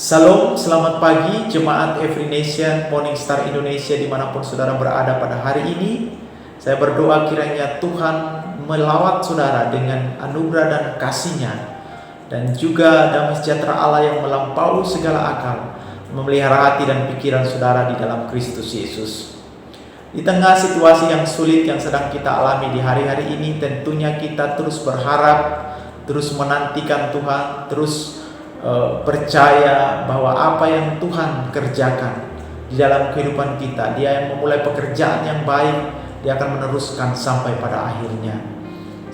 Salam, selamat pagi Jemaat Every Nation Morning Star Indonesia dimanapun saudara berada pada hari ini. Saya berdoa kiranya Tuhan melawat saudara dengan anugerah dan kasih-Nya, dan juga damai sejahtera Allah yang melampaui segala akal memelihara hati dan pikiran saudara di dalam Kristus Yesus. Di tengah situasi yang sulit yang sedang kita alami di hari-hari ini, tentunya kita terus berharap, terus menantikan Tuhan, terus percaya bahwa apa yang Tuhan kerjakan di dalam kehidupan kita, Dia yang memulai pekerjaan yang baik, Dia akan meneruskan sampai pada akhirnya.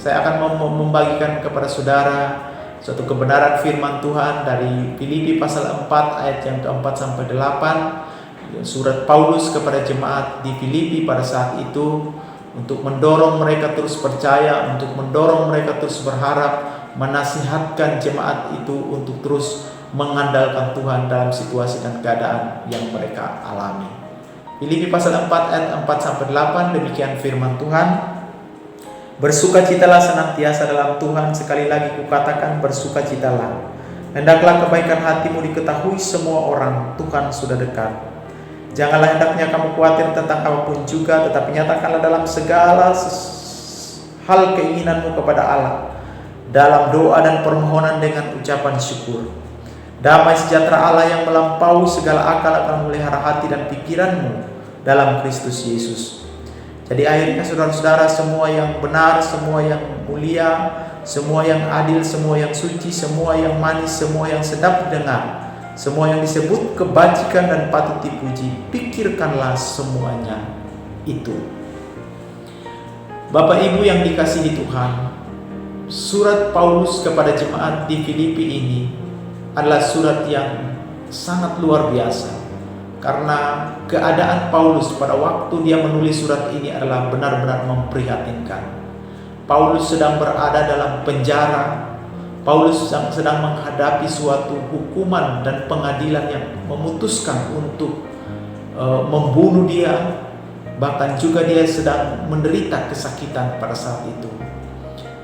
Saya akan membagikan kepada saudara suatu kebenaran firman Tuhan dari Filipi pasal 4 ayat yang keempat sampai 8, surat Paulus kepada jemaat di Filipi pada saat itu, untuk mendorong mereka terus percaya, untuk mendorong mereka terus berharap, menasihatkan jemaat itu untuk terus mengandalkan Tuhan dalam situasi dan keadaan yang mereka alami. Filipi pasal 4 ayat 4 sampai 8, demikian firman Tuhan. Bersukacitalah senantiasa dalam Tuhan, sekali lagi kukatakan bersukacitalah. Hendaklah kebaikan hatimu diketahui semua orang, Tuhan sudah dekat. Janganlah hendaknya kamu khawatir tentang apapun juga, tetapi nyatakanlah dalam segala hal keinginanmu kepada Allah dalam doa dan permohonan dengan ucapan syukur. Damai sejahtera Allah yang melampaui segala akal akan memelihara hati dan pikiranmu dalam Kristus Yesus. Jadi akhirnya saudara-saudara, semua yang benar, semua yang mulia, semua yang adil, semua yang suci, semua yang manis, semua yang sedap didengar, semua yang disebut kebajikan dan patut dipuji, pikirkanlah semuanya itu. Bapak Ibu yang dikasihi Tuhan, surat Paulus kepada jemaat di Filipi ini adalah surat yang sangat luar biasa, karena keadaan Paulus pada waktu dia menulis surat ini adalah benar-benar memprihatinkan. Paulus sedang berada dalam penjara. Paulus sedang menghadapi suatu hukuman dan pengadilan yang memutuskan untuk membunuh dia. Bahkan juga dia sedang menderita kesakitan pada saat itu.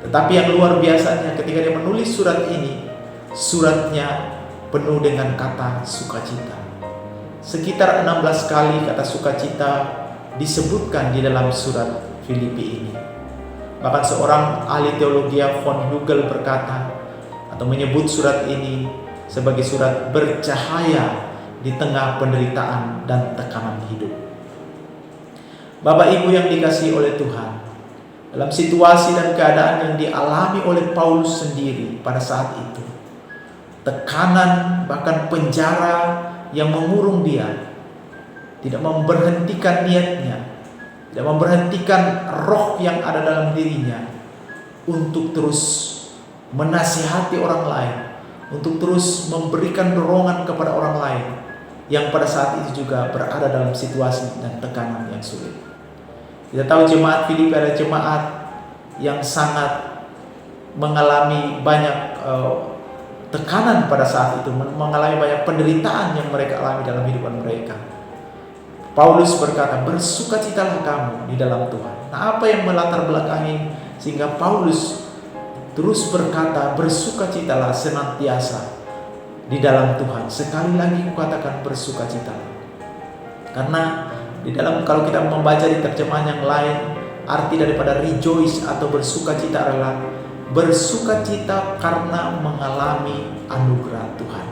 Tetapi yang luar biasanya, ketika dia menulis surat ini, suratnya penuh dengan kata sukacita. Sekitar 16 kali kata sukacita disebutkan di dalam surat Filipi ini. Bahkan seorang ahli teologi von Hugel berkata atau menyebut surat ini sebagai surat bercahaya di tengah penderitaan dan tekanan hidup. Bapak Ibu yang dikasihi oleh Tuhan, dalam situasi dan keadaan yang dialami oleh Paulus sendiri pada saat itu, tekanan bahkan penjara yang mengurung dia, tidak memberhentikan niatnya, tidak memberhentikan roh yang ada dalam dirinya untuk terus menasihati orang lain, untuk terus memberikan dorongan kepada orang lain yang pada saat itu juga berada dalam situasi dan tekanan yang sulit. Kita tahu jemaat Filipi adalah jemaat yang sangat mengalami banyak tekanan pada saat itu, mengalami banyak penderitaan yang mereka alami dalam kehidupan mereka. Paulus berkata, bersukacitalah kamu di dalam Tuhan. Nah, apa yang melatar belakangi sehingga Paulus terus berkata, bersukacitalah senantiasa di dalam Tuhan. Sekali lagi kukatakan bersukacitalah. Karena di dalam, kalau kita membaca di terjemahan yang lain, arti daripada rejoice atau bersukacita adalah bersukacita karena mengalami anugerah Tuhan.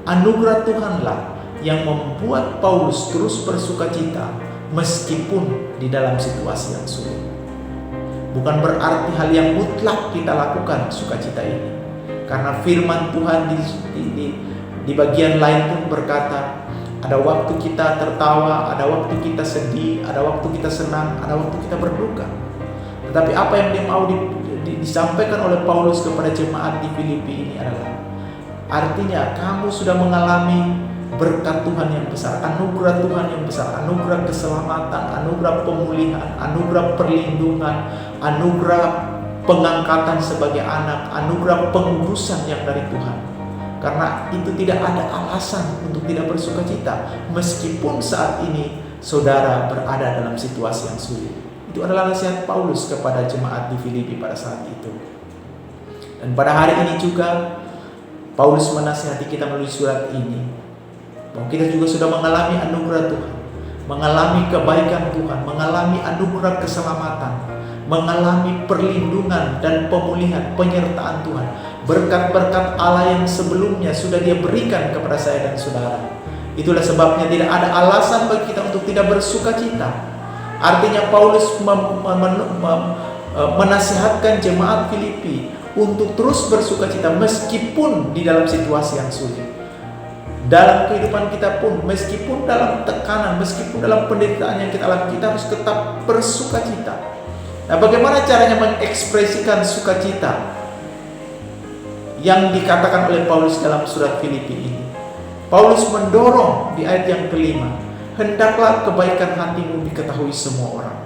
Anugerah Tuhanlah yang membuat Paulus terus bersukacita meskipun di dalam situasi yang sulit. Bukan berarti hal yang mutlak kita lakukan sukacita ini, karena firman Tuhan di bagian lain pun berkata, ada waktu kita tertawa, ada waktu kita sedih, ada waktu kita senang, ada waktu kita berduka. Tetapi apa yang dia mau disampaikan oleh Paulus kepada jemaat di Filipi ini adalah, artinya kamu sudah mengalami berkat Tuhan yang besar, anugerah Tuhan yang besar, anugerah keselamatan, anugerah pemulihan, anugerah perlindungan, anugerah pengangkatan sebagai anak, anugerah pengudusan yang dari Tuhan. Karena itu tidak ada alasan untuk tidak bersukacita meskipun saat ini saudara berada dalam situasi yang sulit. Itu adalah nasihat Paulus kepada jemaat di Filipi pada saat itu. Dan pada hari ini juga Paulus menasihati kita melalui surat ini bahwa kita juga sudah mengalami anugerah Tuhan, mengalami kebaikan Tuhan, mengalami anugerah keselamatan, mengalami perlindungan dan pemulihan, penyertaan Tuhan, berkat-berkat Allah yang sebelumnya sudah Dia berikan kepada saya dan saudara. Itulah sebabnya tidak ada alasan bagi kita untuk tidak bersuka cita. Artinya Paulus menasihatkan jemaat Filipi untuk terus bersuka cita meskipun di dalam situasi yang sulit. Dalam kehidupan kita pun, meskipun dalam tekanan, meskipun dalam penderitaan yang kita alami, kita harus tetap bersuka cita. Nah, bagaimana caranya mengekspresikan sukacita yang dikatakan oleh Paulus dalam surat Filipi ini? Paulus mendorong di ayat yang kelima, hendaklah kebaikan hatimu diketahui semua orang.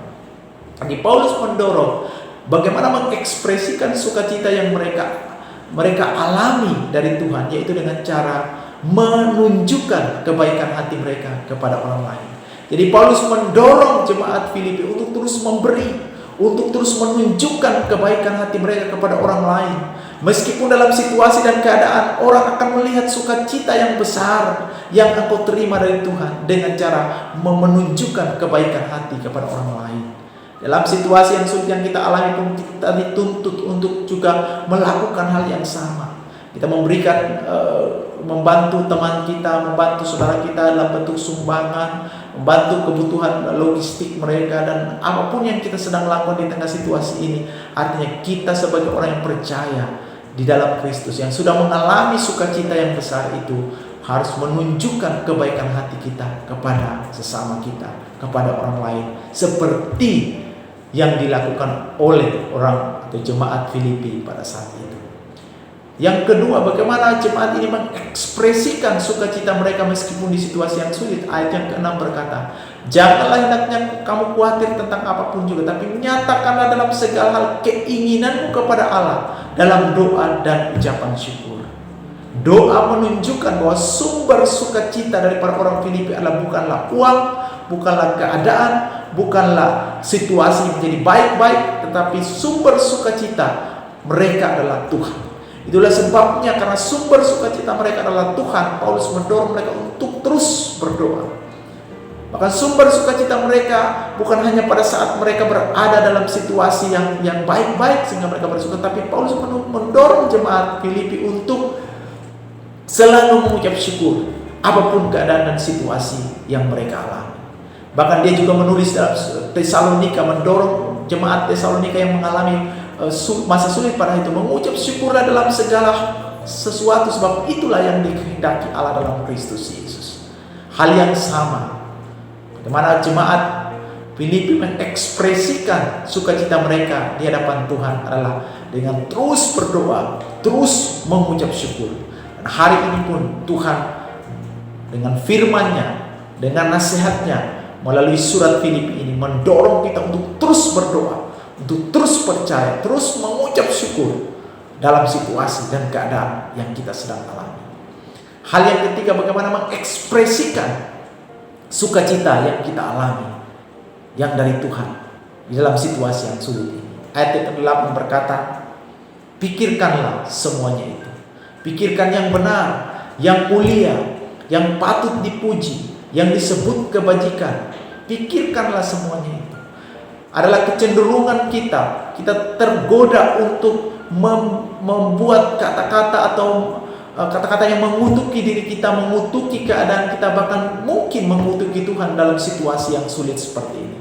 Jadi Paulus mendorong bagaimana mengekspresikan sukacita yang mereka alami dari Tuhan, yaitu dengan cara menunjukkan kebaikan hati mereka kepada orang lain. Jadi Paulus mendorong jemaat Filipi untuk terus memberi, untuk terus menunjukkan kebaikan hati mereka kepada orang lain. Meskipun dalam situasi dan keadaan orang akan melihat sukacita yang besar yang engkau terima dari Tuhan dengan cara menunjukkan kebaikan hati kepada orang lain. Dalam situasi yang sulit yang kita alami pun kita dituntut untuk juga melakukan hal yang sama. Kita memberikan, membantu teman kita, membantu saudara kita dalam bentuk sumbangan, membantu kebutuhan logistik mereka, dan apapun yang kita sedang lakukan di tengah situasi ini. Artinya kita sebagai orang yang percaya di dalam Kristus, yang sudah mengalami sukacita yang besar itu, harus menunjukkan kebaikan hati kita kepada sesama kita, kepada orang lain, seperti yang dilakukan oleh orang atau jemaat Filipi pada saat itu. Yang kedua, bagaimana jemaat ini mengekspresikan sukacita mereka meskipun di situasi yang sulit. Ayat yang ke-6 berkata, janganlah hendaknya kamu khawatir tentang apapun juga, tapi nyatakanlah dalam segala hal keinginanmu kepada Allah dalam doa dan ucapan syukur. Doa menunjukkan bahwa sumber sukacita dari para orang Filipi adalah bukanlah uang, bukanlah keadaan, bukanlah situasi menjadi baik-baik, tetapi sumber sukacita mereka adalah Tuhan. Itulah sebabnya, karena sumber sukacita mereka adalah Tuhan, Paulus mendorong mereka untuk terus berdoa. Bahkan sumber sukacita mereka bukan hanya pada saat mereka berada dalam situasi yang baik-baik sehingga mereka bersuka, tapi Paulus mendorong jemaat Filipi untuk selalu mengucap syukur apapun keadaan dan situasi yang mereka alami. Bahkan dia juga menulis dalam Tesalonika, mendorong jemaat Tesalonika yang mengalami masa sulit pada itu, mengucap syukurlah dalam segala sesuatu, sebab itulah yang dikehendaki Allah dalam Kristus Yesus. Hal yang sama, bagaimana jemaat Filipi mengekspresikan sukacita mereka di hadapan Tuhan adalah dengan terus berdoa, terus mengucap syukur. Dan hari ini pun Tuhan dengan firman-Nya, dengan nasihat-Nya melalui surat Filipi ini mendorong kita untuk terus berdoa, untuk terus percaya, terus mengucap syukur dalam situasi dan keadaan yang kita sedang alami. Hal yang ketiga, bagaimana mengekspresikan sukacita yang kita alami yang dari Tuhan di dalam situasi yang sulit ini. Ayat yang ke-8 berkata, pikirkanlah semuanya itu. Pikirkan yang benar, yang mulia, yang patut dipuji, yang disebut kebajikan. Pikirkanlah semuanya itu. Adalah kecenderungan kita tergoda untuk membuat kata-kata atau kata-kata yang mengutuki diri kita, mengutuki keadaan kita, bahkan mungkin mengutuki Tuhan dalam situasi yang sulit seperti ini.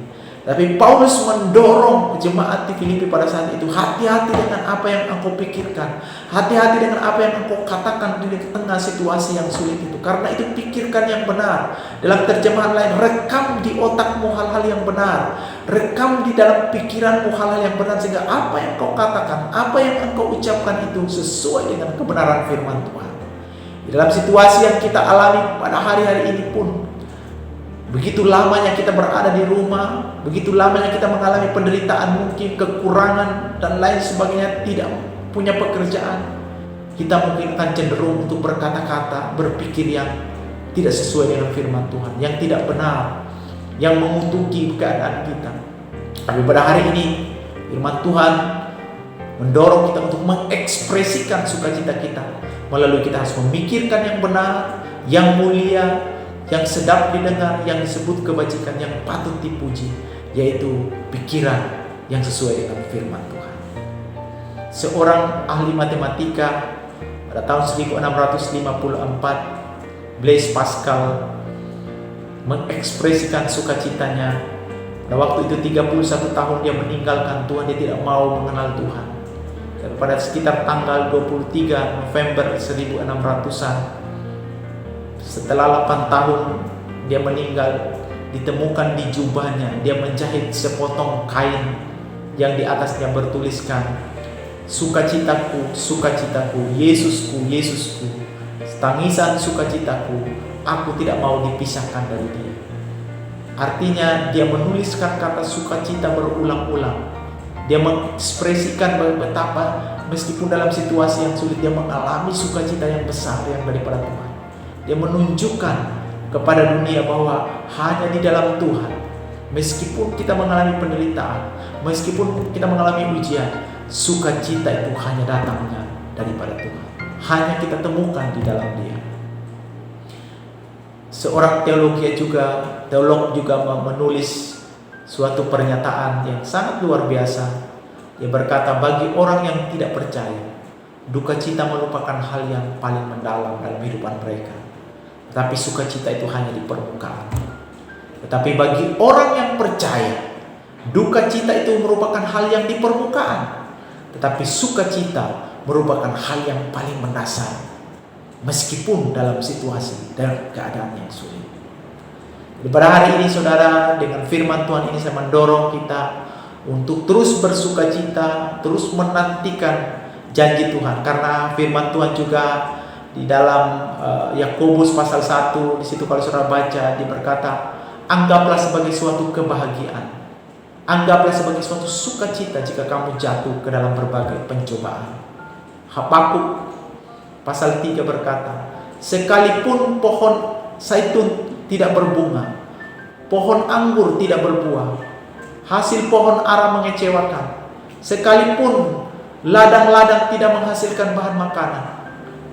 Tapi Paulus mendorong jemaat di Filipi pada saat itu, hati-hati dengan apa yang engkau pikirkan, hati-hati dengan apa yang engkau katakan di tengah situasi yang sulit itu. Karena itu pikirkan yang benar. Dalam terjemahan lain, rekam di otakmu hal-hal yang benar, rekam di dalam pikiranmu hal-hal yang benar, sehingga apa yang engkau katakan, apa yang engkau ucapkan itu sesuai dengan kebenaran firman Tuhan. Di dalam situasi yang kita alami pada hari-hari ini pun, begitu lamanya kita berada di rumah, begitu lamanya kita mengalami penderitaan, mungkin kekurangan dan lain sebagainya, tidak punya pekerjaan, kita mungkin akan cenderung untuk berkata-kata, berpikir yang tidak sesuai dengan firman Tuhan, yang tidak benar, yang mengutuki keadaan kita. Tapi pada hari ini firman Tuhan mendorong kita untuk mengekspresikan sukacita kita melalui kita harus memikirkan yang benar, yang mulia, yang sedap didengar, yang disebut kebajikan, yang patut dipuji, yaitu pikiran yang sesuai dengan firman Tuhan. Seorang ahli matematika pada tahun 1654, Blaise Pascal mengekspresikan sukacitanya. Pada waktu itu 31 tahun dia meninggalkan Tuhan, dia tidak mau mengenal Tuhan. Dan pada sekitar tanggal 23 November 1600-an, setelah 8 tahun dia meninggal, ditemukan di jubahnya, dia menjahit sepotong kain yang di atasnya bertuliskan, "Sukacitaku, sukacitaku, Yesusku, Yesusku, tangisan sukacitaku, aku tidak mau dipisahkan dari dia." Artinya dia menuliskan kata sukacita berulang-ulang. Dia mengekspresikan betapa meskipun dalam situasi yang sulit dia mengalami sukacita yang besar yang daripada Tuhan. Dia menunjukkan kepada dunia bahwa hanya di dalam Tuhan, meskipun kita mengalami penderitaan, meskipun kita mengalami ujian, sukacita itu hanya datangnya daripada Tuhan. Hanya kita temukan di dalam Dia. Seorang teolog juga menulis suatu pernyataan yang sangat luar biasa. Dia berkata, bagi orang yang tidak percaya, duka cita merupakan hal yang paling mendalam dalam kehidupan mereka. Tetapi sukacita itu hanya di permukaan. Tetapi bagi orang yang percaya, duka cita itu merupakan hal yang di permukaan. Tetapi sukacita merupakan hal yang paling mendasar. Meskipun dalam situasi dan keadaan yang sulit. Jadi pada hari ini saudara, dengan firman Tuhan ini saya mendorong kita untuk terus bersukacita, terus menantikan janji Tuhan. Karena firman Tuhan juga di dalam Yakobus pasal 1, di situ kalau saudara baca, dia berkata, anggaplah sebagai suatu kebahagiaan, anggaplah sebagai suatu sukacita jika kamu jatuh ke dalam berbagai pencobaan. Habakuk pasal 3 berkata, sekalipun pohon zaitun tidak berbunga, pohon anggur tidak berbuah, hasil pohon ara mengecewakan, sekalipun ladang-ladang tidak menghasilkan bahan makanan,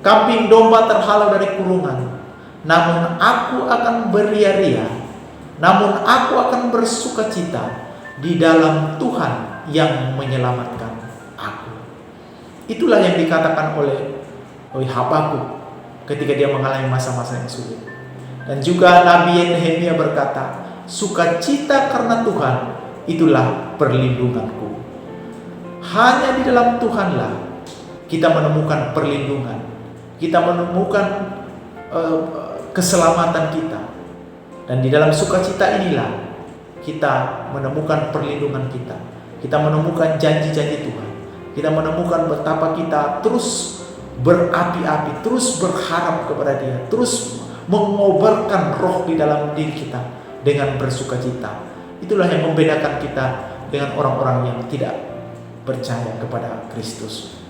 kambing domba terhalau dari kurungan, namun aku akan beria-ria, namun aku akan bersukacita di dalam Tuhan yang menyelamatkan aku. Itulah yang dikatakan oleh Habakuk ketika dia mengalami masa-masa yang sulit. Dan juga Nabi Nehemia berkata, sukacita karena Tuhan itulah perlindunganku. Hanya di dalam Tuhanlah kita menemukan perlindungan, kita menemukan keselamatan kita. Dan di dalam sukacita inilah kita menemukan perlindungan kita. Kita menemukan janji-janji Tuhan. Kita menemukan betapa kita terus berapi-api, terus berharap kepada Dia, terus mengobarkan roh di dalam diri kita dengan bersukacita. Itulah yang membedakan kita dengan orang-orang yang tidak percaya kepada Kristus.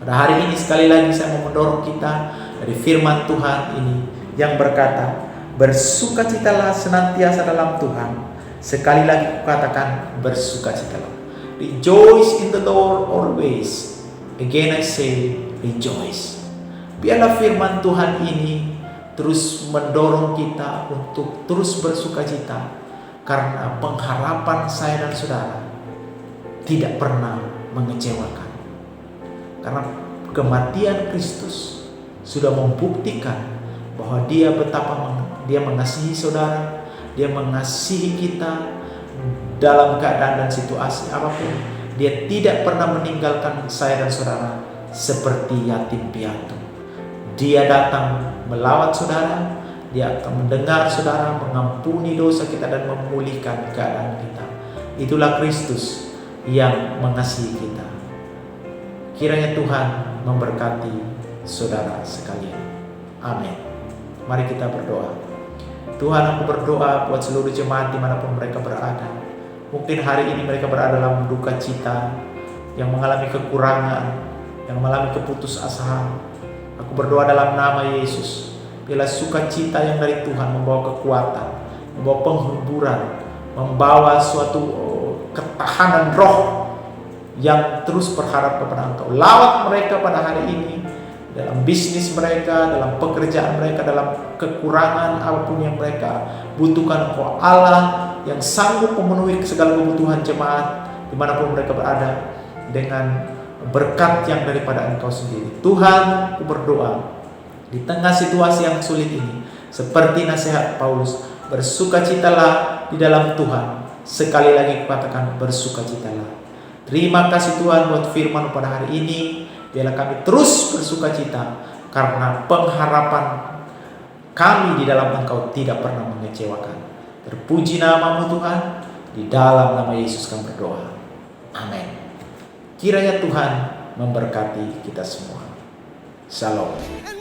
Pada hari ini sekali lagi saya mau mendorong kita dari firman Tuhan ini yang berkata, bersukacitalah senantiasa dalam Tuhan. Sekali lagi kukatakan, bersukacitalah. Rejoice in the Lord always. Again I say, rejoice. Biarlah firman Tuhan ini terus mendorong kita untuk terus bersukacita, karena pengharapan saya dan saudara tidak pernah mengecewakan. Karena kematian Kristus sudah membuktikan bahwa Dia betapa Dia mengasihi saudara, Dia mengasihi kita dalam keadaan dan situasi apapun. Dia tidak pernah meninggalkan saya dan saudara seperti yatim piatu. Dia datang melawat saudara, Dia akan mendengar saudara, mengampuni dosa kita dan memulihkan keadaan kita. Itulah Kristus yang mengasihi kita. Kiranya Tuhan memberkati saudara sekalian. Amin. Mari kita berdoa. Tuhan, aku berdoa buat seluruh jemaat dimanapun mereka berada. Mungkin hari ini mereka berada dalam duka cita, yang mengalami kekurangan, yang mengalami keputusasaan. Aku berdoa dalam nama Yesus, biarlah sukacita yang dari Tuhan membawa kekuatan, membawa penghiburan, membawa suatu ketahanan roh yang terus berharap kepada Engkau. Lawat mereka pada hari ini dalam bisnis mereka, dalam pekerjaan mereka, dalam kekurangan apapun yang mereka butuhkan. Engkau Allah yang sanggup memenuhi segala kebutuhan jemaat dimanapun mereka berada dengan berkat yang daripada Engkau sendiri. Tuhan, aku berdoa di tengah situasi yang sulit ini, seperti nasihat Paulus, bersukacitalah di dalam Tuhan. Sekali lagi katakan bersukacitalah. Terima kasih Tuhan buat firman pada hari ini. Biarlah kami terus bersukacita karena pengharapan kami di dalam Engkau tidak pernah mengecewakan. Terpuji nama-Mu Tuhan. Di dalam nama Yesus kami berdoa. Amin. Kiranya Tuhan memberkati kita semua. Shalom.